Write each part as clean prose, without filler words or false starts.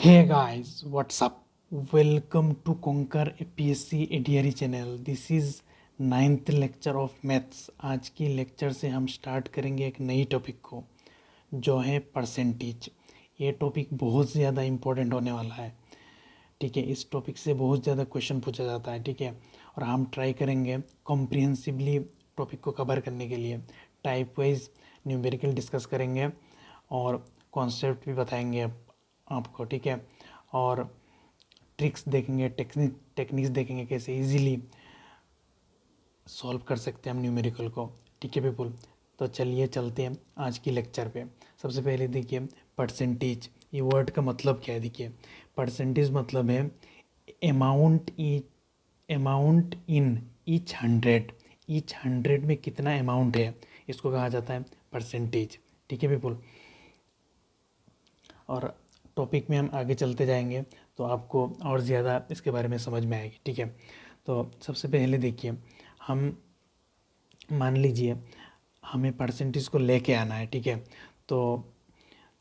Hey guys, what's up? Welcome to Conquer APSC ADRE channel. This is 9th lecture of maths. आज की lecture से हम start करेंगे एक नई टॉपिक को जो है परसेंटेज. ये टॉपिक बहुत ज़्यादा इम्पोर्टेंट होने वाला है. ठीक है, इस टॉपिक से बहुत ज़्यादा क्वेश्चन पूछा जाता है. ठीक है, और हम ट्राई करेंगे कॉम्प्रिहेंसिवली टॉपिक को कवर करने के लिए. टाइप वाइज न्यूमेरिकल डिस्कस करेंगे और कॉन्सेप्ट भी बताएंगे आपको. ठीक है, और ट्रिक्स देखेंगे, टेक्निक्स देखेंगे कैसे इजीली सॉल्व कर सकते हैं हम न्यूमेरिकल को. ठीक है पीपल, तो चलिए चलते हैं आज की लेक्चर पे. सबसे पहले देखिए परसेंटेज, ये वर्ड का मतलब क्या है. देखिए परसेंटेज मतलब है अमाउंट इन ईच 100. ईच 100 में कितना अमाउंट है, इसको कहा जाता है परसेंटेज. ठीक है पीपल, और टॉपिक में हम आगे चलते जाएंगे तो आपको और ज़्यादा इसके बारे में समझ में आएगी. ठीक है, तो सबसे पहले देखिए, हम मान लीजिए हमें परसेंटेज को लेके आना है. ठीक है, तो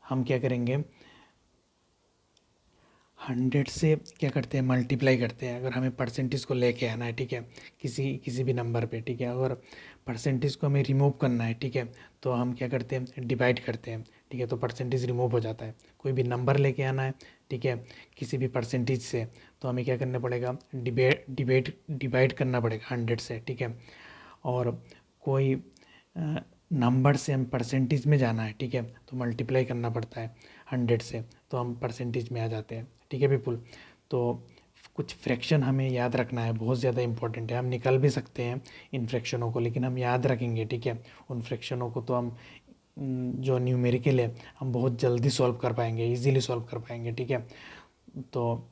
हम क्या करेंगे, 100 से क्या करते हैं, मल्टीप्लाई करते हैं अगर हमें परसेंटेज को लेके आना है. ठीक है, किसी भी नंबर पे. ठीक है, अगर परसेंटेज को हमें रिमूव करना है, ठीक है, तो हम क्या करते हैं, डिवाइड करते हैं. ठीक है, तो परसेंटेज रिमूव हो जाता है. कोई भी नंबर लेके आना है, ठीक है, किसी भी परसेंटेज से, तो हमें क्या करना पड़ेगा, डिवाइड करना पड़ेगा 100 से. ठीक है, और कोई नंबर से हम परसेंटेज में जाना है, ठीक है, तो मल्टीप्लाई करना पड़ता है 100 से, तो हम परसेंटेज में आ जाते हैं. ठीक है पीपुल, तो कुछ फ्रैक्शन हमें याद रखना है, बहुत ज़्यादा इंपॉर्टेंट है. हम निकल भी सकते हैं इन फ्रैक्शनों को, लेकिन हम याद रखेंगे. ठीक है, उन फ्रैक्शनों को तो हम जो न्यूमेरिकल है हम बहुत जल्दी सॉल्व कर पाएंगे, इजीली सॉल्व कर पाएंगे. ठीक है, तो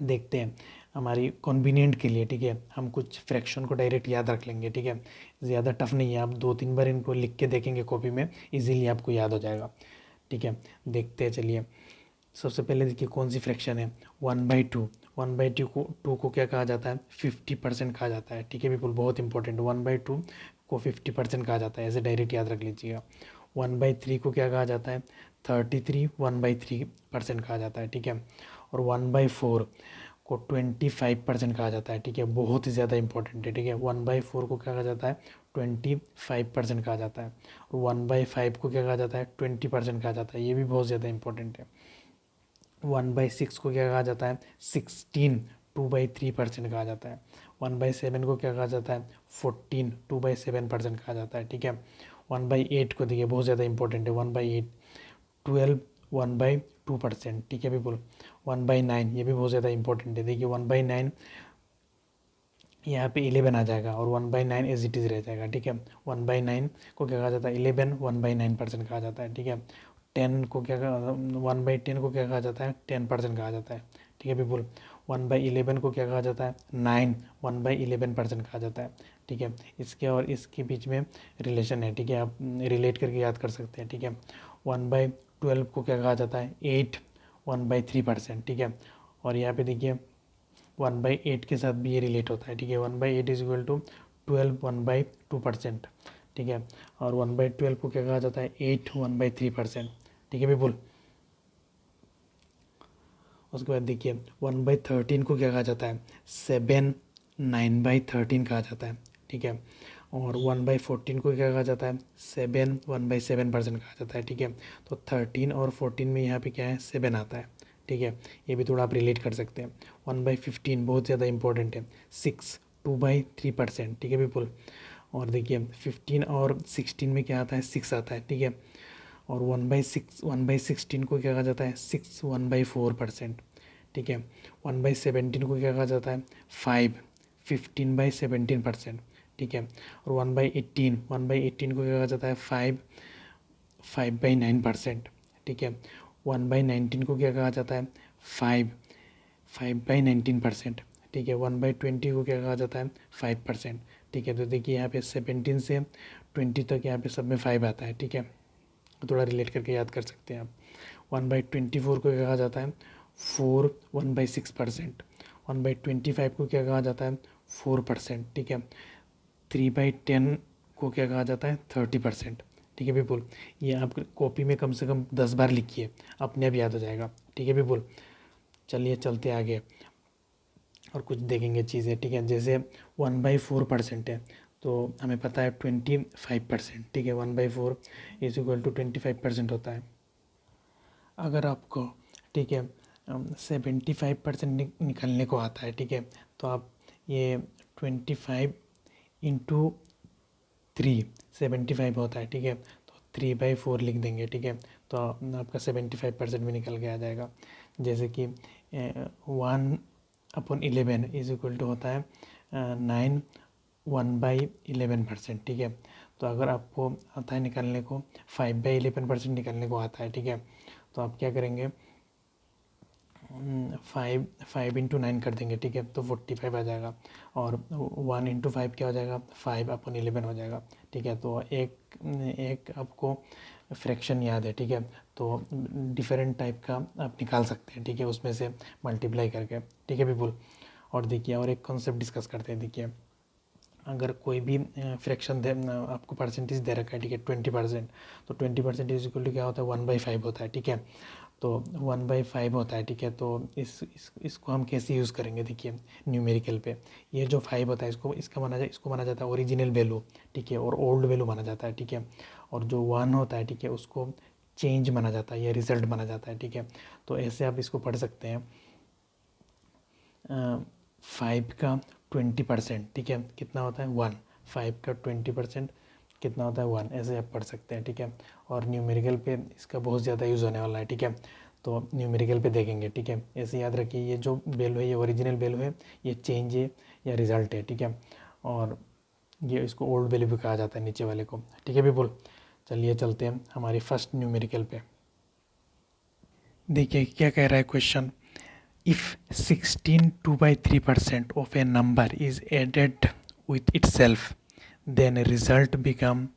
देखते हैं हमारी कन्वीनियंट के लिए. ठीक है, हम कुछ फ्रैक्शन को डायरेक्ट याद रख लेंगे. ठीक है, ज़्यादा टफ नहीं है, आप 2-3 बार इनको लिख के देखेंगे कॉपी में, इजीली आपको याद हो जाएगा. ठीक है, देखते हैं. चलिए सबसे पहले देखिए कौन सी फ्रैक्शन है, 1/2. 1/2 को क्या कहा जाता है, 50% कहा जाता है. ठीक है पीपल, बहुत इंपॉर्टेंट. 1/2 को 50% कहा जाता है, ऐसे डायरेक्ट याद रख लीजिएगा. 1/3 को क्या कहा जाता है, 33 1/3% कहा जाता है. ठीक है, और 1/4 को 25% कहा जाता है. ठीक है, बहुत ही ज़्यादा इंपॉर्टेंट है. ठीक है, 1/4 को क्या कहा जाता है, 25% कहा जाता है. और 1/5 को क्या कहा जाता है, 20% कहा जाता है. ये भी बहुत ज़्यादा इंपॉर्टेंट है. 1/6 को क्या कहा जाता है, 16 2/3% कहा जाता है. 1/7 को क्या कहा जाता है, 14 2/7% कहा जाता है. ठीक है, 1/8 को देखिए बहुत ज़्यादा इंपॉर्टेंट है. 1/8 12 1/2%. ठीक है पीपल. 1/9 ये भी बहुत ज़्यादा इंपॉर्टेंट है. देखिए 1/9 यहाँ पे 11 आ जाएगा और 1/9 एज इट इज़ रह जाएगा. ठीक है, 1/9 को क्या कहा जाता है, 11 1/9% कहा जाता है. ठीक है, 10 को क्या 1/10 को क्या कहा जाता है, 10% कहा जाता है. ठीक है पीपल, 1/11 को क्या कहा जाता है, 9 1/11% कहा जाता है. ठीक है, इसके और इसके बीच में रिलेशन है. ठीक है, आप रिलेट करके याद कर सकते हैं. ठीक है, 1/12 को क्या कहा जाता है, 8 1/3%. ठीक है, और यहाँ पे देखिए 1/8 के साथ भी ये रिलेट होता है. ठीक है, 1/8 इज इक्वल टू 12 1/2%. ठीक है, और 1/12 को क्या कहा जाता है, 8 1/3%. ठीक है पीपुल, उसके बाद देखिए 1/13 को क्या कहा जाता है, 7 9/13 कहा जाता है. ठीक है, और 1/14 को क्या कहा जाता है, 7 1/7% कहा जाता है. ठीक है, तो 13 और 14 में यहाँ पे क्या है, 7 आता है. ठीक है, ये भी थोड़ा आप रिलेट कर सकते हैं. 1/15 बहुत ज़्यादा इंपॉर्टेंट है, 6 2/3%. ठीक है पीपल, और देखिए 15 और 16 में क्या आता है, 6 आता है. ठीक है, और 1/16 को क्या कहा जाता है, 6 1/4%. ठीक है, 1/17 को क्या कहा जाता है, 5 15/17%. ठीक है, और 1/18 को क्या कहा जाता है, 5/9%. ठीक है, 1/19 को क्या कहा जाता है, 5/19%. ठीक है, 1/20 को क्या कहा जाता है, 5%. ठीक है, तो देखिए यहाँ पे 17 से 20 तक यहाँ पे सब में 5 आता है. ठीक है, थोड़ा रिलेट करके याद कर सकते हैं आप. 1/24 को क्या कहा जाता है, 4 1/6%. 1/25 को क्या कहा जाता है, 4%. ठीक है, 3/10 को क्या कहा जाता है, 30%. ठीक है पीपल, ये आप कॉपी में कम से कम 10 बार लिखिए, अपने आप याद हो जाएगा। ठीक है पीपल, चलिए चलते आगे और कुछ देखेंगे चीज़ें। ठीक है, जैसे 1/4% है, तो हमें पता है 25%। ठीक है, 1/4 इज इक्वल टू 25% होता है। अगर आपको, ठीक है, 75% निकालने को आता है, ठीक है, तो आप ये 25 × 3, 75 होता है। ठीक है, तो 3/4 लिख देंगे। ठीक है, तो आपका 75% भी निकल के आ जाएगा। जैसे कि 1/11 इज इक्वल टू होता है 9 1/11%। ठीक है, तो अगर आपको आता है निकालने को 5/11% निकालने को आता है, ठीक है, तो आप क्या करेंगे, 5 × 9 कर देंगे। ठीक है, तो 45 आ जाएगा, और 1 × 5 क्या हो जाएगा, 5/11 हो जाएगा। ठीक है, तो एक आपको फ्रैक्शन याद है। ठीक है, तो डिफरेंट टाइप का आप निकाल सकते हैं। ठीक है, उसमें से मल्टीप्लाई करके। ठीक है पीपल, और देखिए और एक कॉन्सेप्ट डिस्कस करते हैं। देखिए, अगर कोई भी फ्रैक्शन दे, आपको परसेंटेज दे रखा है, ठीक है, 20%, तो 20% इज इक्वल टू क्या होता है, 1/5 होता है। ठीक है, तो 1/5 होता है। ठीक है, तो इसको हम कैसे यूज़ करेंगे, देखिए न्यूमेरिकल पे। ये जो 5 होता है, इसको माना जाता है ओरिजिनल वैल्यू। ठीक है, और ओल्ड वैल्यू माना जाता है। ठीक है, और जो 1 होता है, ठीक है, उसको चेंज माना जाता है, या रिजल्ट माना जाता है। ठीक है, तो ऐसे आप इसको पढ़ सकते हैं, 5 का 20%, ठीक है, कितना होता है 1। 5 का 20% कितना होता है 1, ऐसे आप पढ़ सकते हैं। ठीक है, और न्यूमेरिकल पे इसका बहुत ज़्यादा यूज़ होने वाला है। ठीक है, तो न्यूमेरिकल पे देखेंगे। ठीक है, ऐसे याद रखिए, ये जो वैल्यू है ये ओरिजिनल वैल्यू है, ये चेंज है या रिजल्ट है। ठीक है, और ये इसको ओल्ड वैल्यू भी कहा जाता है नीचे वाले को। ठीक है पीपल, चलिए चलते हैं हमारी फर्स्ट न्यूमेरिकल पे। देखिए क्या कह रहा है question, if 16 2/3% of a number is added with itself, then result become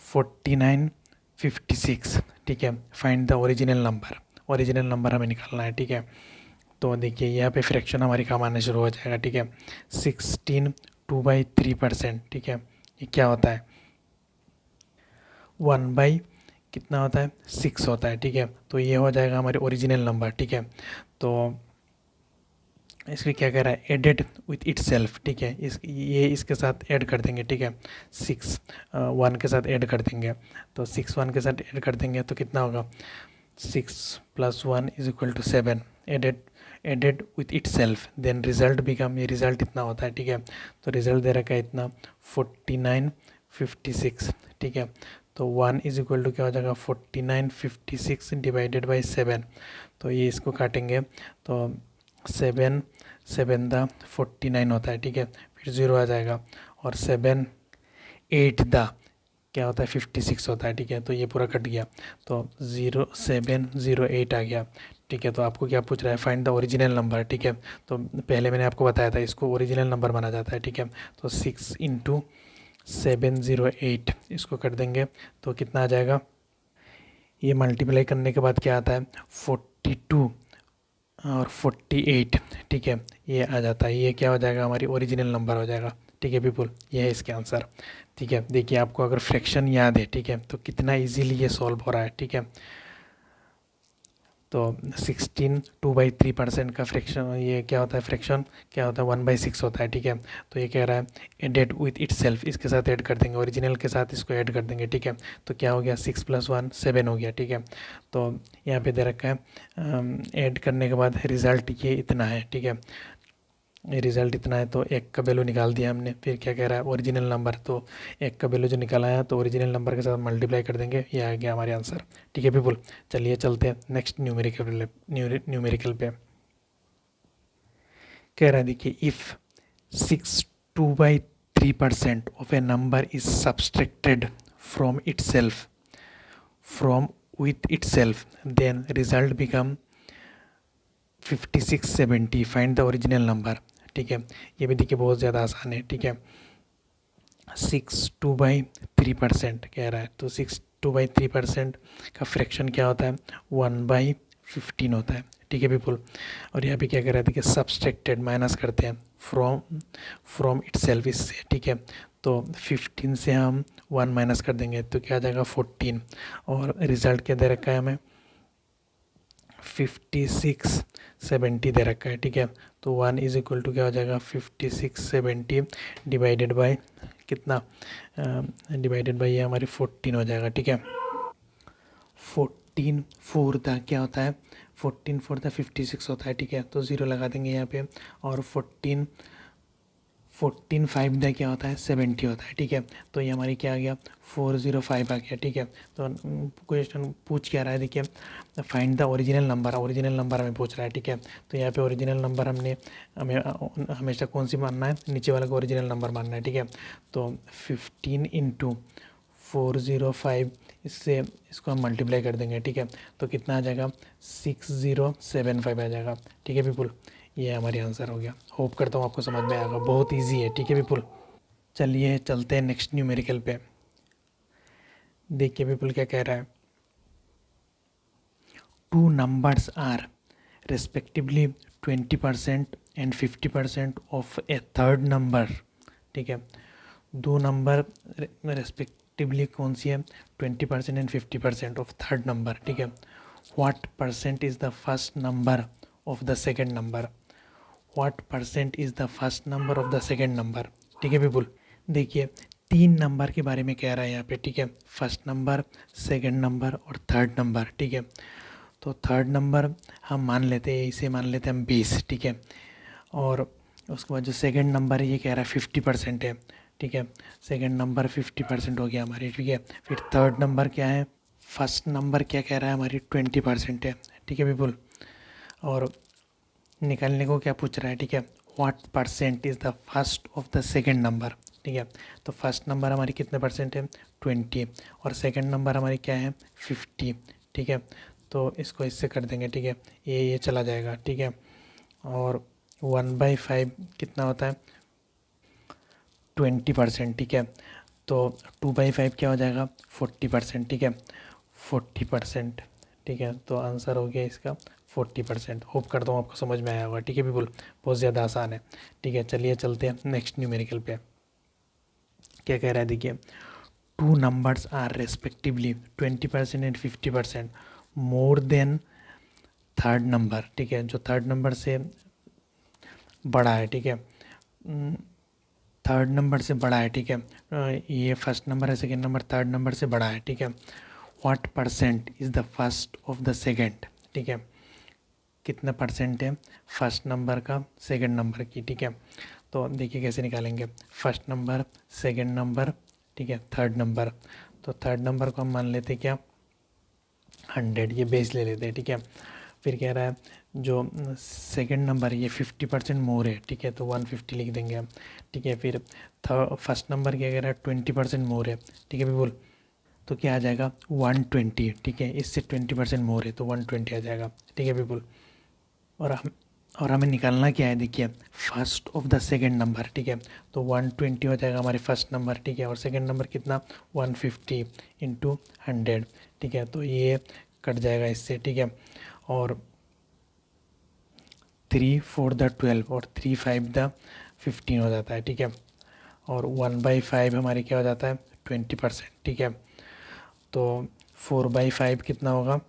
4956। ठीक है, find the original number. Original number हमें निकालना है। ठीक है, तो देखिए यहाँ पे फ्रैक्शन हमारी काम आने शुरू हो जाएगा। ठीक है, 16 2/3%, ठीक है, ये क्या होता है, 1/ कितना होता है, 6 होता है। ठीक है, तो ये हो जाएगा हमारे ओरिजिनल नंबर। ठीक है, तो इसके क्या कह रहा है, एडेड विथ इट सेल्फ। ठीक है, ये इसके साथ ऐड कर देंगे। ठीक है, 6 1 के साथ ऐड कर देंगे, तो 6 1 के साथ ऐड कर देंगे तो कितना होगा, 6 + 1 is equal to 7। Added with itself, then result become, ये रिजल्ट इतना होता है। ठीक है, तो रिजल्ट दे रखा है इतना 4956। ठीक है, तो 1 इज इक्वल टू क्या हो जाएगा, 4956 डिवाइडेड बाई 7। तो ये इसको काटेंगे तो 7 7 दा 49 होता है। ठीक है, फिर 0 आ जाएगा, और 7 8 दा क्या होता है, 56 होता है। ठीक है, तो ये पूरा कट गया, तो 0708 आ गया। ठीक है, तो आपको क्या पूछ रहा है, फाइंड द ओरिजिनल नंबर। ठीक है, तो पहले मैंने आपको बताया था इसको ओरिजिनल नंबर माना जाता है। ठीक है, तो 6 × 708 इसको कर देंगे तो कितना आ जाएगा, ये मल्टीप्लाई करने के बाद क्या आता है, 42 और 48। ठीक है, ये आ जाता है, ये क्या हो जाएगा, हमारी ओरिजिनल नंबर हो जाएगा। ठीक है पीपल, ये है इसके आंसर। ठीक है, देखिए आपको अगर फ्रैक्शन याद है, ठीक है, तो कितना इजीली ये सॉल्व हो रहा है। ठीक है, तो 16 2/3% का फ्रैक्शन, ये क्या होता है, फ्रैक्शन क्या होता है, 1/6 होता है। ठीक है, तो ये कह रहा है एडेड विथ इट सेल्फ, इसके साथ ऐड कर देंगे, ओरिजिनल के साथ इसको ऐड कर देंगे। ठीक है, तो क्या हो गया, 6 + 1 7 हो गया। ठीक है, तो यहाँ पे दे रखा है ऐड करने के बाद रिज़ल्ट ये इतना है। ठीक है, ये रिज़ल्ट इतना है, तो एक का वैल्यू निकाल दिया हमने। फिर क्या कह रहा है, ओरिजिनल नंबर, तो एक का वैल्यू जो निकाला है तो ओरिजिनल नंबर के साथ मल्टीप्लाई कर देंगे, ये आ गया हमारे आंसर। ठीक है पीपल, चलिए चलते हैं नेक्स्ट न्यूमेरिकल पे। कह रहा है देखिए, if 6 2/3% of a number is subtracted from with itself, then result become 5670। Find the original number. ठीक है, ये भी देखिए बहुत ज़्यादा आसान है। ठीक है, 6 2/3% कह रहा है, तो 6 2/3% का फ्रैक्शन क्या होता है, 1/15 होता है। ठीक है पीपल, और यहाँ पे क्या कर रहा है, देखिए सब्सट्रैक्टेड, माइनस करते हैं फ्रॉम इट सेल्फ, इससे। ठीक है, तो 15 से हम 1 माइनस कर देंगे तो क्या आ जाएगा 14, और रिज़ल्ट क्या दे रखा है हमें 5670 दे रखा है, ठीक है। तो 1 इज इक्वल टू क्या हो जाएगा 5670 डिवाइडेड बाय कितना, डिवाइडेड बाय ये हमारी 14 हो जाएगा, ठीक है। 14 4 था क्या होता है, 14 4 था 56 होता है, ठीक है। तो 0 लगा देंगे यहाँ पे, और 14 5 दा क्या होता है 70 होता है, ठीक है। तो ये हमारी क्या आ गया 405 आ गया, ठीक है। तो क्वेश्चन पूछ क्या रहा है, देखिए find the original number, original number हमें पूछ रहा है, ठीक है। तो यहाँ पे ओरिजिनल नंबर हमें हमेशा कौन सी मानना है, नीचे वाला को ओरिजिनल नंबर मानना है, ठीक है। तो 15 इंटू 405, इससे इसको हम मल्टीप्लाई कर देंगे, ठीक है। तो कितना आ जाएगा 6075 आ जाएगा, ठीक है पीपुल। ये हमारी आंसर हो गया। होप करता हूँ आपको समझ में आएगा, बहुत इजी है, ठीक है पीपुल। चलिए चलते हैं नेक्स्ट न्यूमेरिकल पे। देखिए पीपुल क्या कह रहा है, two numbers are respectively 20% and 50% of a third number, ठीक है। दो नंबर रेस्पेक्टिवली कौन सी है 20% एंड 50% ऑफ थर्ड नंबर, ठीक है। What percent is the first number of the second number, what percent is the first number of the second number, ठीक है people. देखिए 3 नंबर के बारे में कह रहा है यहाँ पे, ठीक है। फर्स्ट नंबर, सेकेंड नंबर और थर्ड नंबर, ठीक है। तो थर्ड नंबर हम मान लेते हैं, इसे मान लेते हैं हम 20, ठीक है। और उसके बाद जो सेकंड नंबर है ये कह रहा है 50% है, ठीक है। सेकंड नंबर 50% हो गया हमारी, ठीक है। फिर थर्ड नंबर क्या है, फर्स्ट नंबर क्या कह रहा है हमारी 20% है, ठीक है पीपुल। और निकालने को क्या पूछ रहा है, ठीक है। What percent is the first of the second number, ठीक है। तो फर्स्ट नंबर हमारी कितने परसेंट है 20, और सेकंड नंबर हमारी क्या है 50, ठीक है। तो इसको इससे कर देंगे, ठीक है। ये चला जाएगा, ठीक है। और 1/5 कितना होता है 20%, ठीक है। तो 2/5 क्या हो जाएगा 40%, ठीक है। 40%, ठीक है। तो आंसर हो गया इसका 40%। होप करता हूँ आपको समझ में आया होगा, ठीक है पीपुल। बहुत ज़्यादा आसान है, ठीक है। चलिए चलते हैं नेक्स्ट न्यूमेरिकल पे। क्या कह रहा है देखिए, two numbers are respectively 20% and 50% more than third number, ठीक है। जो थर्ड नंबर से बड़ा है, ठीक है। थर्ड नंबर से बड़ा है, ठीक है। ये फर्स्ट नंबर है, सेकेंड नंबर थर्ड नंबर से बड़ा है, ठीक है। What percent is the first of the second, ठीक है। कितना परसेंट है फर्स्ट नंबर का सेकेंड नंबर की, ठीक है। तो देखिए कैसे निकालेंगे, फर्स्ट नंबर, सेकेंड नंबर, ठीक है, थर्ड नंबर। तो थर्ड नंबर को हम मान लेते हैं क्या 100, ये बेस ले लेते हैं, ठीक है। फिर कह रहा है जो सेकंड नंबर है ये 50% मोर है, ठीक है। तो 150 लिख देंगे हम, ठीक है। फिर फर्स्ट नंबर क्या कह रहा है 20% मोर है, ठीक है पीपुल। तो क्या आ जाएगा 120, ठीक है। इससे 20% मोर है तो 120 आ जाएगा, ठीक है पीपुल। और हम और हमें निकालना क्या है देखिए, first of the second number, ठीक है। तो 120 हो जाएगा हमारे फर्स्ट नंबर, ठीक है। और सेकंड नंबर कितना 150 इंटू 100, ठीक है। तो ये कट जाएगा इससे, ठीक है। और 3 4 द 12 और 3 5 द 15 हो जाता है, ठीक है। और 1/5 हमारी क्या हो जाता है 20%, ठीक है। तो 4/5 कितना होगा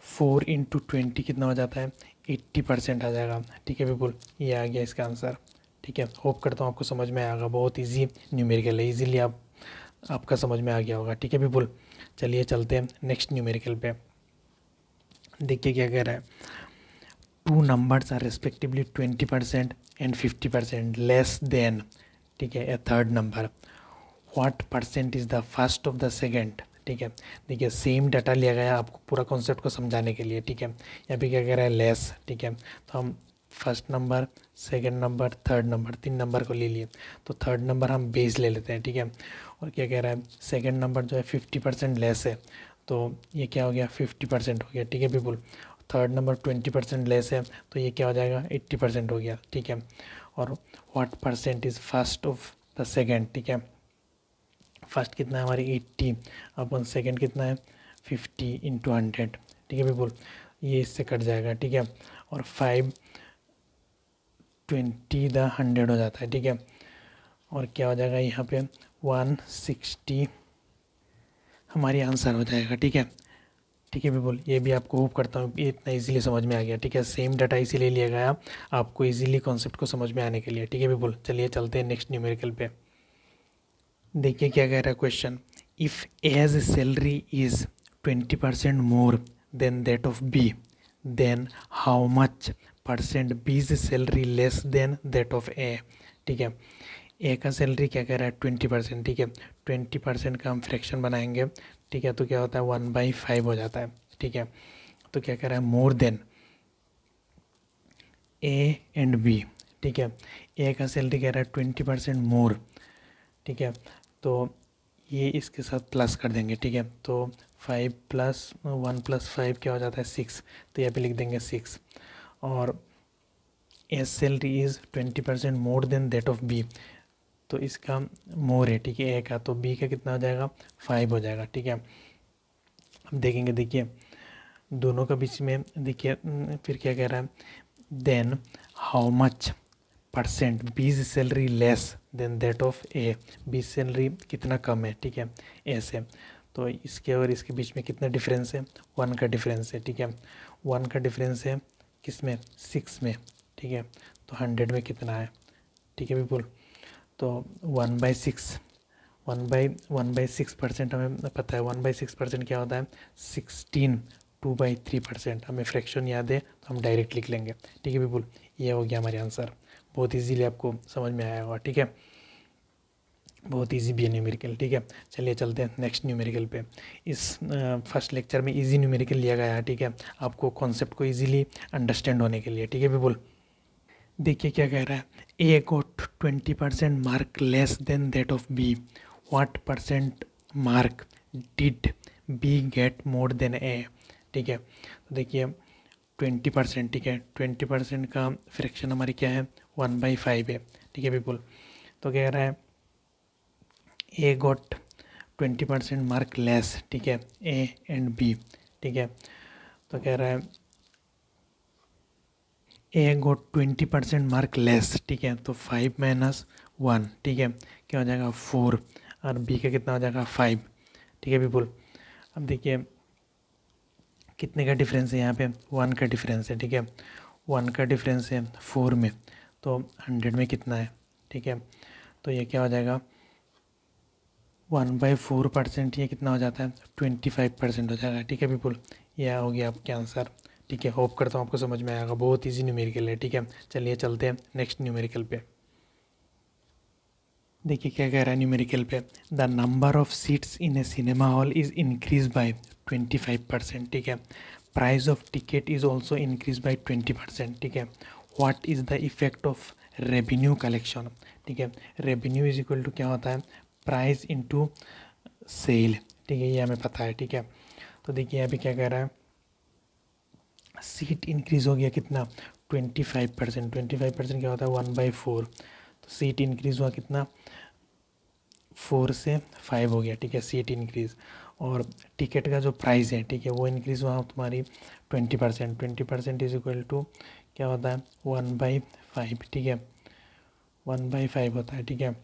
4 इंटू 20 कितना हो जाता है 80% आ जाएगा, ठीक है पीपुल। ये आ गया इसका आंसर, ठीक है। होप करता हूँ आपको समझ में आएगा, बहुत इजी न्यूमेरिकल है, इजीली आपका समझ में आ गया होगा, ठीक है पीपुल। चलिए चलते हैं नेक्स्ट न्यूमेरिकल पे। देखिए क्या कह रहा है, two numbers are respectively 20% and 50% less than, ठीक है, a third number. What percent is the first of the second, ठीक है। देखिए सेम डाटा लिया गया आपको पूरा कॉन्सेप्ट को समझाने के लिए, ठीक है। यहाँ पे क्या कह रहा है लेस, ठीक है। तो हम first number, second number, third number, 3 number को ले लिए। तो थर्ड नंबर हम बेस ले लेते हैं, ठीक है। और क्या कह रहा है सेकेंड नंबर जो है 50% लेस है, तो ये क्या हो गया 50% हो गया, ठीक है पीपुल। थर्ड नंबर 20% लेस है, तो ये क्या हो जाएगा 80% हो गया, ठीक है। और what percent is first of the second, ठीक है। फर्स्ट कितना है हमारी 80 अपन सेकेंड कितना है 50 इंटू 100, ठीक है पीपुल। ये इससे कट जाएगा, ठीक है। और 5 20 द 100 हो जाता है, ठीक है। और क्या हो जाएगा यहाँ पे 160 हमारी आंसर हो जाएगा। ठीक है, ठीक है बिल्कुल। ये भी आपको होप करता हूँ ये इतना इजीली समझ में आ गया। ठीक है, सेम डाटा इसीलिए लिया गया आपको इजीली कॉन्सेप्ट को समझ में आने के लिए। ठीक है बिल्कुल। चलिए चलते हैं नेक्स्ट न्यूमेरिकल पे। देखिए क्या कह रहा है question, if A's salary is 20% more than that of B, then how much percent B's salary less than that of A. ठीक है, ए का सैलरी क्या कह रहा है 20%। ठीक है, 20% का हम फ्रैक्शन बनाएंगे। ठीक है, तो क्या होता है 1/5 हो जाता है। ठीक है, तो क्या कह रहा है more than A and B. ठीक है, ए का सैलरी कह रहा है 20% मोर। ठीक है, तो ये इसके साथ प्लस कर देंगे। ठीक है, तो 5 + 1 + 5 क्या हो जाता है 6, तो यहाँ पे लिख देंगे 6। और A's salary is 20% more than that of B, तो इसका मोर है। ठीक है, ए का, तो बी का कितना हो जाएगा 5 हो जाएगा। ठीक है, अब देखेंगे, देखिए दोनों का बीच में देखिए फिर क्या कह रहा है, then how much percent B's salary less than that of A, B's salary कितना कम है। ठीक है, ए से, तो इसके और इसके बीच में कितना डिफरेंस है 1 का डिफरेंस है। ठीक है, 1 का डिफरेंस है किस में 6 में। ठीक है, तो 100 में कितना है। ठीक है बिल्कुल, तो 1/6 1/6% हमें पता है। 1/6% क्या होता है 16, 2/3%। हमें फ्रैक्शन याद है तो हम डायरेक्ट लिख लेंगे। ठीक है बिल्कुल, ये हो गया हमारे आंसर। बहुत इजीली आपको समझ में आया होगा। ठीक है, बहुत इजी भी है न्यूमेरिकल। ठीक है, चलिए चलते हैं नेक्स्ट न्यूमेरिकल पे। इस फर्स्ट लेक्चर में इजी न्यूमेरिकल लिया गया है। ठीक है, आपको कॉन्सेप्ट को इजीली अंडरस्टैंड होने के लिए। ठीक है बिल्कुल, देखिए क्या कह रहा है, A got 20% mark less than that of B, what percent mark did B get more than A. ठीक है, तो देखिए 20%। ठीक है, 20% का फ्रैक्शन हमारी क्या है 1/5 है। ठीक है बिल्कुल, तो कह रहा है ए गोट 20% मार्क लेस। ठीक है, ए एंड बी। ठीक है, तो कह रहा है ए गोट 20% मार्क लेस। ठीक है, तो 5 - 1। ठीक है, क्या हो जाएगा 4, और बी का कितना हो जाएगा 5। ठीक है बिल्कुल, अब देखिए कितने का डिफरेंस है यहाँ पे 1 का डिफरेंस है। ठीक है, 1 का डिफरेंस है 4 में, तो 100 में कितना है। ठीक है, तो ये क्या हो जाएगा 1/4%, ये कितना हो जाता है 25% हो जाएगा। ठीक है बिल्कुल, यह हो गया आपके आंसर। ठीक है, होप करता हूँ आपको समझ में आएगा। बहुत इजी न्यूमेरिकल है। ठीक है, चलिए चलते हैं नेक्स्ट न्यूमेरिकल पे। देखिए क्या कह रहा है न्यूमेरिकल पे, the number of seats in A cinema hall is increase by 25%। ठीक है, price of ticket is also increase by 20%। ठीक है, what is the effect of revenue collection. ठीक है, रेवेन्यू इज इक्वल टू क्या होता है प्राइस इंटू सेल। ठीक है, ये हमें पता है। ठीक है, तो देखिए यहाँ पे क्या कह रहा है, सीट इंक्रीज़ हो गया कितना 25%। 25% क्या होता है 1/4, तो सीट इंक्रीज़ हुआ कितना 4 से 5 हो गया। ठीक है, सीट इंक्रीज़, और टिकट का जो प्राइस है ठीक है वो इंक्रीज़ हुआ तुम्हारी 20%। 20% इज इक्वल टू क्या होता है 1/5। ठीक है, 1/5 होता है। ठीक है,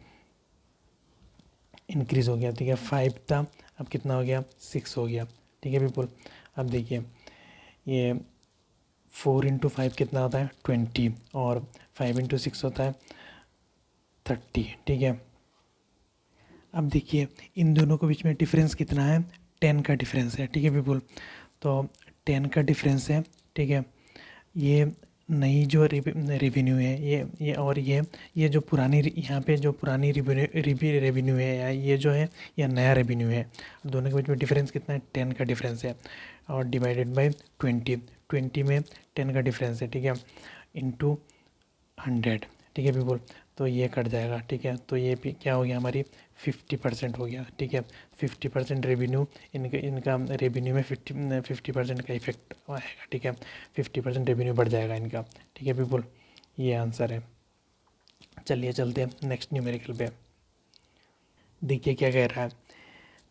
इंक्रीज़ हो गया। ठीक है, 5 था, अब कितना हो गया 6 हो गया। ठीक है बिल्कुल, अब देखिए ये 4 × 5 कितना होता है 20, और 5 × 6 होता है 30। ठीक है, अब देखिए इन दोनों के बीच में डिफरेंस कितना है 10 का डिफरेंस है। ठीक है बिल्कुल, तो 10 का डिफरेंस है। ठीक है, ये नई जो रेवेन्यू है ये और ये जो पुरानी यहाँ पे जो पुरानी रेवेन्यू है ये जो है ये नया रेवेन्यू है। दोनों के बीच में डिफरेंस कितना है 10 का डिफरेंस है, और डिवाइडेड बाय 20। 20 में 10 का डिफरेंस है। ठीक है, इंटू 100। ठीक है बिल्कुल, तो ये कट जाएगा। ठीक है, तो ये भी क्या हो गया हमारी 50% हो गया। ठीक है, 50% रेवेन्यू, इनका रेवेन्यू में 50% का इफेक्ट आएगा। ठीक है, 50% रेवेन्यू बढ़ जाएगा इनका। ठीक है बिल्कुल, ये आंसर है। चलिए चलते हैं नेक्स्ट न्यूमेरिकल पे। देखिए क्या कह रहा है,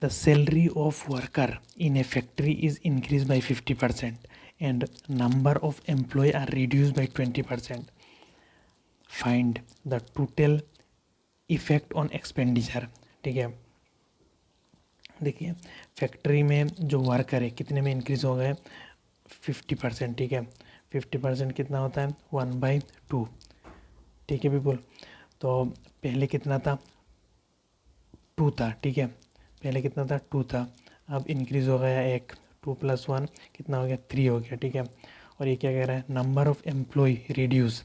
the salary of worker in a factory is increase by 50% and number of employ are reduce by 20%. Find the total effect on expenditure, ठीक है। देखिए फैक्ट्री में जो वर्कर है कितने में इंक्रीज़ हो गए, 50%, ठीक है। 50% कितना होता है, 1/2, ठीक है पीपल। तो पहले कितना था, 2 था, ठीक है। पहले कितना था, 2 था, अब इंक्रीज़ हो गया 1, 2 + 1 कितना हो गया, 3 हो गया, ठीक है। और ये क्या कह रहा है, नंबर ऑफ़ एम्प्लॉय रिड्यूस,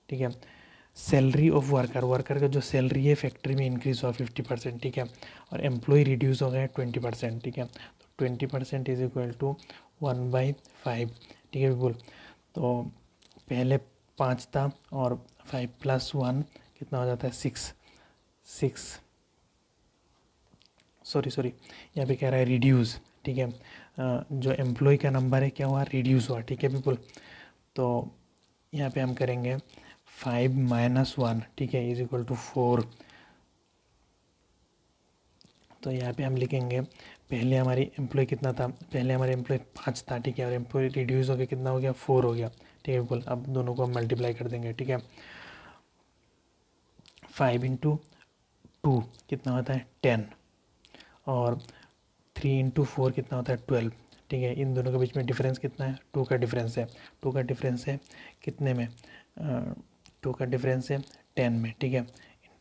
ठीक है। सैलरी ऑफ वर्कर, वर्कर का जो सैलरी है फैक्ट्री में इंक्रीज़ हुआ 50%, ठीक है। और एम्प्लॉय रिड्यूस हो गया 20%, ठीक है। तो 20% इज इक्वल टू 1/5, ठीक है बिल्कुल। तो पहले 5 था और 5 + 1 कितना हो जाता है, 6, 6, सॉरी यहाँ पे कह रहा है रिड्यूस, ठीक है। जो एम्प्लॉय का नंबर है क्या हुआ, रिड्यूस हुआ, ठीक है पीपल। तो यहाँ पे हम करेंगे 5 - 1, ठीक है, इज इक्वल टू 4। तो यहाँ पे हम लिखेंगे पहले हमारी एम्प्लॉय कितना था, पहले हमारे एम्प्लॉय 5 था, ठीक है। और एम्प्लॉय रिड्यूस हो गया, कितना हो गया, 4 हो गया, ठीक है बिल्कुल। अब दोनों को हम मल्टीप्लाई कर देंगे, ठीक है। 5 × 2 कितना होता है, 10, और 3 × 4 कितना होता है, 12, ठीक है। इन दोनों के बीच में डिफरेंस कितना है, 2 का डिफरेंस है। 2 का डिफरेंस है कितने में, 2 का डिफरेंस है 10 में, ठीक है,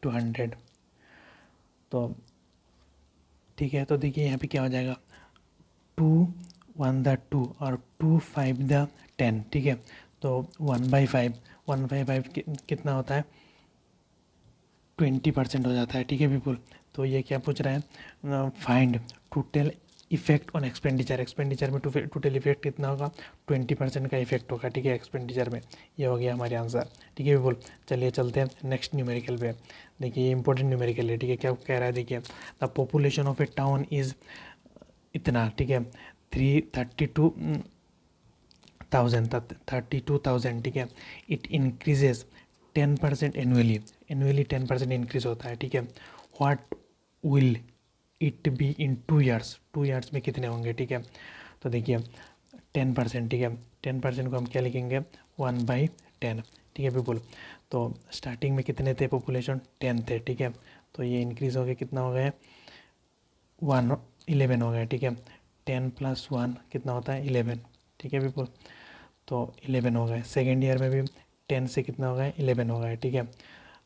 × 100। तो ठीक है, तो देखिए यहाँ पे क्या हो जाएगा, 2 1 द 2 और 2 5 द 10, ठीक है। तो 1/5, 1/5 कितना होता है, 20% हो जाता है, ठीक है पीपल। तो ये क्या पूछ रहा है, find total effect on expenditure, expenditure में टोटल इफेक्ट कितना होगा, 20% का इफेक्ट होगा, ठीक है, एक्सपेंडिचर में। ये हो गया हमारे आंसर, ठीक है पीपल। चलिए चलते हैं नेक्स्ट न्यूमेरिकल पे। देखिए ये इंपॉर्टेंट न्यूमेरिकल है, ठीक है। क्या कह रहा है, देखिए the population of A town is इतना, ठीक है, 32,000, ठीक है। It increases 10% annually, annually 10% increase होता है, ठीक है। What will it be in 2 years, 2 years में कितने होंगे, ठीक है। तो देखिए 10%, ठीक है। 10% को हम क्या लिखेंगे, 1/10, ठीक है पीपल। तो स्टार्टिंग में कितने थे पॉपुलेशन, 10 थे, ठीक है। तो ये इंक्रीज़ हो गया, कितना हो गया, 11 हो गया, ठीक है। 10 + 1 कितना होता है, 11, ठीक है पीपल। तो 11 हो गए। सेकेंड ईयर में भी 10 से कितना हो गया, 11 हो गया, ठीक है।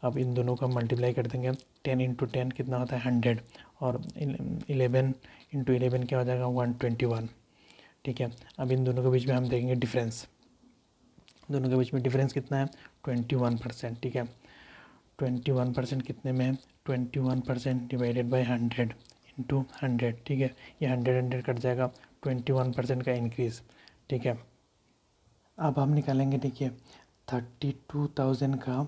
अब इन दोनों को हम मल्टीप्लाई कर देंगे, 10 × 10 कितना होता है, 100, और 11 × 11 क्या हो जाएगा, 121, ठीक है। अब इन दोनों के बीच में हम देखेंगे डिफरेंस, दोनों के बीच में डिफरेंस कितना है, 21%, ठीक है। 21% कितने में है, 21% डिवाइडेड बाई 100 × 100, ठीक है। ये 100 कट जाएगा, 21% का इंक्रीज़, ठीक है। अब हम निकालेंगे, देखिए 32,000 का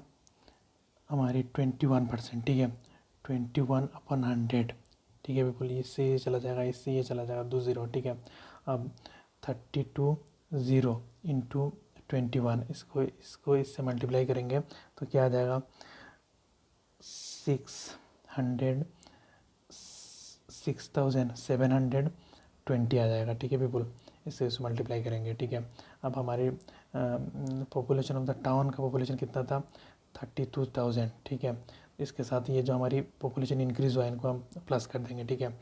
हमारी 21%, ठीक है, 21/100, ठीक है बिल्कुल। इससे ये चला जाएगा, इससे ये चला जाएगा, 2 0, ठीक है। अब 32 0 × 21, इसको इससे मल्टीप्लाई करेंगे तो क्या आ जाएगा, 6,720 आ जाएगा, ठीक है पीपल। इससे मल्टीप्लाई करेंगे, ठीक है। अब हमारी पॉपुलेशन ऑफ द टाउन का पॉपुलेशन कितना था, 32,000, ठीक है। इसके साथ ये जो हमारी पॉपुलेशन इंक्रीज़ हुआ है इनको हम प्लस कर देंगे, ठीक है,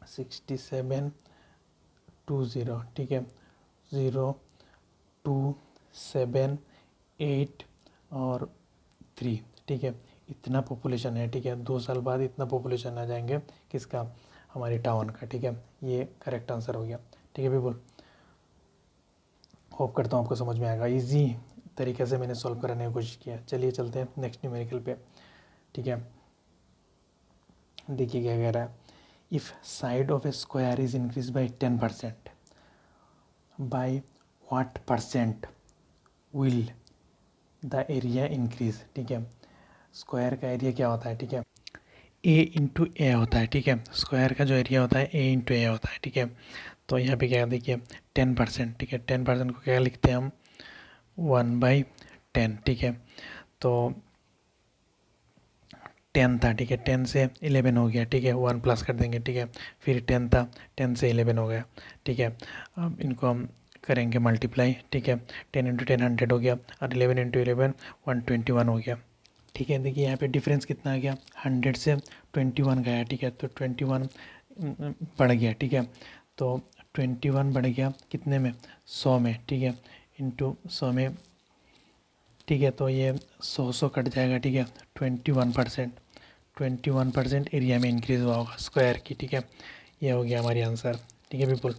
6720, ठीक है, 0278 और 3, ठीक है। इतना पॉपुलेशन है, ठीक है। 2 साल बाद इतना पॉपुलेशन आ जाएंगे, किसका, हमारी टाउन का, ठीक है। ये करेक्ट आंसर हो गया, ठीक है पीपल। होप करता हूँ आपको समझ में आएगा, इजी तरीके से मैंने सॉल्व कराने की कोशिश किया। चलिए चलते हैं नेक्स्ट न्यूमेरिकल पे, ठीक है। देखिए क्या कह रहा है, if side of A square is increase by 10%, by what percent will the area increase, ठीक है। स्क्वायर का एरिया क्या होता है, ठीक है, A × A होता है, ठीक है। स्क्वायर का जो एरिया होता है A × A होता है, ठीक है। तो यहाँ पे क्या देखिए 10%, ठीक है। 10% को क्या लिखते हैं हम, 1/10, ठीक है। तो 10 था, ठीक है, 10 से 11 हो गया, ठीक है, 1 प्लस कर देंगे, ठीक है। फिर 10 था, 10 से 11 हो गया, ठीक है। अब इनको हम करेंगे मल्टीप्लाई, ठीक है। 10 × 10 100 हो गया, और 11 × 11 121 हो गया, ठीक है। देखिए यहाँ पे डिफरेंस कितना आ गया, 100 से 21 गया, ठीक है। तो 21 बढ़ गया, ठीक है। तो 21 बढ़ गया कितने में, 100 में, ठीक है, इंटू 100 में, ठीक है। तो ये 100 कट जाएगा, ठीक है। 21% एरिया में इंक्रीज हुआ होगा स्क्वायर की, ठीक है। ये हो गया हमारी आंसर, ठीक है पीपल।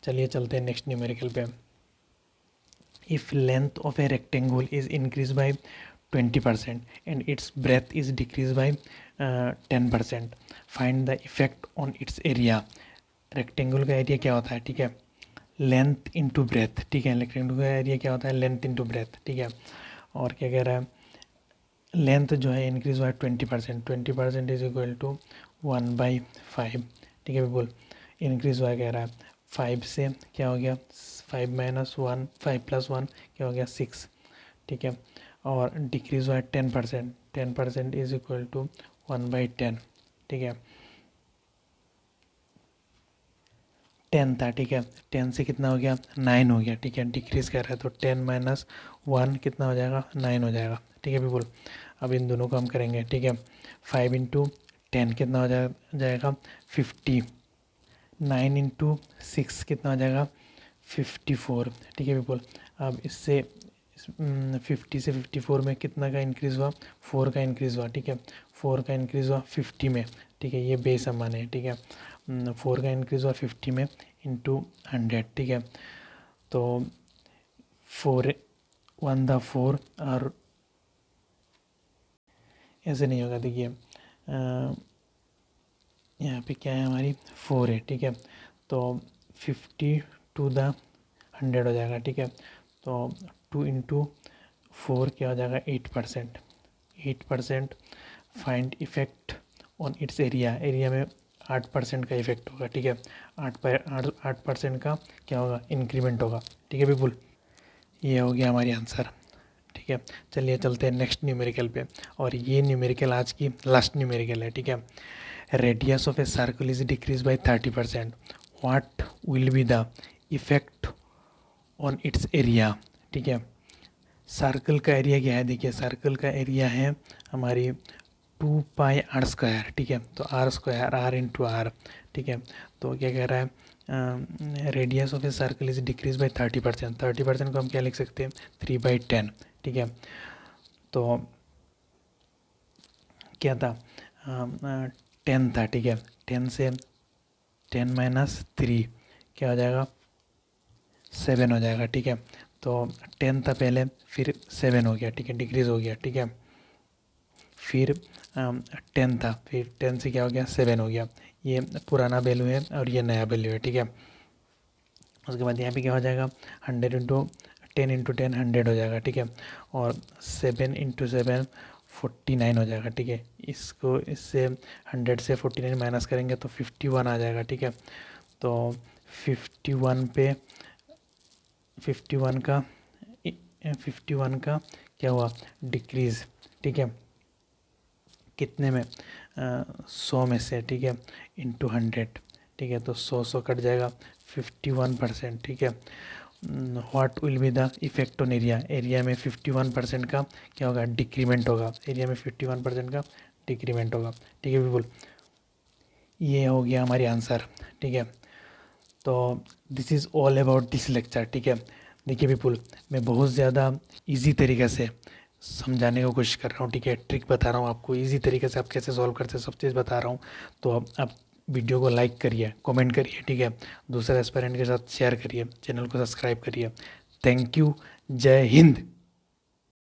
चलिए चलते हैं नेक्स्ट न्यूमेरिकल पे। If length of a rectangle is increased by 20% and its breadth is decreased by 10%, find the effect on its area। Rectangle का एरिया क्या होता है, ठीक है, लेंथ इंटू ब्रेथ, ठीक है। रेक्टेंगल का एरिया क्या होता है, लेंथ इंटू ब्रेथ, ठीक है। और क्या कह रहा है, लेंथ जो है इंक्रीज हुआ है 20%, 20% इज इक्वल टू 1/5, ठीक है बिल्कुल। इंक्रीज हुआ है, कह रहा है 5 से क्या हो गया, 5 - 1, 5 + 1 क्या हो गया 6, ठीक है। और डिक्रीज हुआ है 10%, 10% इज इक्वल टू 1/10, ठीक है। 10 था, ठीक है। 10 से कितना हो गया, 9 हो गया, ठीक है। डिक्रीज कर रहा है तो 10 - 1 कितना हो जाएगा, 9 हो जाएगा, ठीक है बिल्कुल। अब इन दोनों को हम करेंगे, ठीक है। 5 × 10 कितना हो जाएगा 50, 9 × 6 कितना हो जाएगा 54, ठीक है बिल्कुल। अब इससे 50 से 54 में कितना का इंक्रीज़ हुआ, 4 का इंक्रीज़ हुआ, ठीक है। 4 का इंक्रीज़ हुआ 50 में, ठीक है। ये बेस हम माने, ठीक है। 4 का इंक्रीज़ हुआ 50 में इंटू 100, ठीक है। तो 4 1 दा 4, और ऐसे नहीं होगा, देखिए यहाँ पे क्या है, हमारी 4 है, ठीक है। तो 50 टू द 100 हो जाएगा, ठीक है। तो 2 × 4 क्या हो जाएगा 8%, 8%। Find effect on it's area, area में 8% का इफेक्ट होगा, ठीक है। 8% का क्या होगा, इंक्रीमेंट होगा, ठीक है बिल्कुल। ये हो गया हमारी आंसर, ठीक है। चलिए चलते हैं नेक्स्ट न्यूमेरिकल पे, और ये न्यूमेरिकल आज की लास्ट न्यूमेरिकल है, ठीक है। Radius of a circle is decrease by 30%, what will be the effect on it's area, ठीक है। सर्कल का एरिया क्या है, देखिए सर्कल का एरिया है हमारी 2πr², ठीक है। तो r², r × r, ठीक है। तो क्या कह रहा है, radius of a circle is decrease by 30%, 30% को हम क्या लिख सकते हैं 3/10, ठीक है। तो क्या था, 10 था, ठीक है। 10 से 10 - 3 क्या हो जाएगा 7 हो जाएगा, ठीक है। तो 10 था पहले, फिर 7 हो गया, ठीक है, डिक्रीज हो गया, ठीक है। फिर 10 था, फिर 10 से क्या हो गया 7 हो गया। ये पुराना वैल्यू है और ये नया वैल्यू है, ठीक है। उसके बाद यहाँ पे क्या हो जाएगा 100 × 10 × 10 100 हो जाएगा, ठीक है। और 7 × 7 49 हो जाएगा, ठीक है। इसको इससे 100 से 49 माइनस करेंगे तो 51 आ जाएगा, ठीक है। तो 51 पे 51 का 51 का क्या हुआ डिक्रीज़, ठीक है। कितने में, 100 में से, ठीक है, इंटू 100, ठीक है। तो 100 कट जाएगा 51%, ठीक है। What will be the effect on area, area में 51% का क्या होगा डिक्रीमेंट होगा, एरिया में 51% का डिक्रीमेंट होगा, ठीक है बिल्कुल। ये हो गया हमारी आंसर, ठीक है। तो this is all about this lecture, ठीक है। देखिए पीपुल, मैं बहुत ज़्यादा इजी तरीके से समझाने की कोशिश कर रहा हूँ, ठीक है। ट्रिक बता रहा हूँ आपको, इजी तरीके से आप कैसे सॉल्व करते हैं सब चीज़ बता रहा हूँ। तो अब आप वीडियो को लाइक करिए, कमेंट करिए, ठीक है। दूसरे एस्पायरेंट के साथ शेयर करिए, चैनल को सब्सक्राइब करिए। थैंक यू, जय हिंद।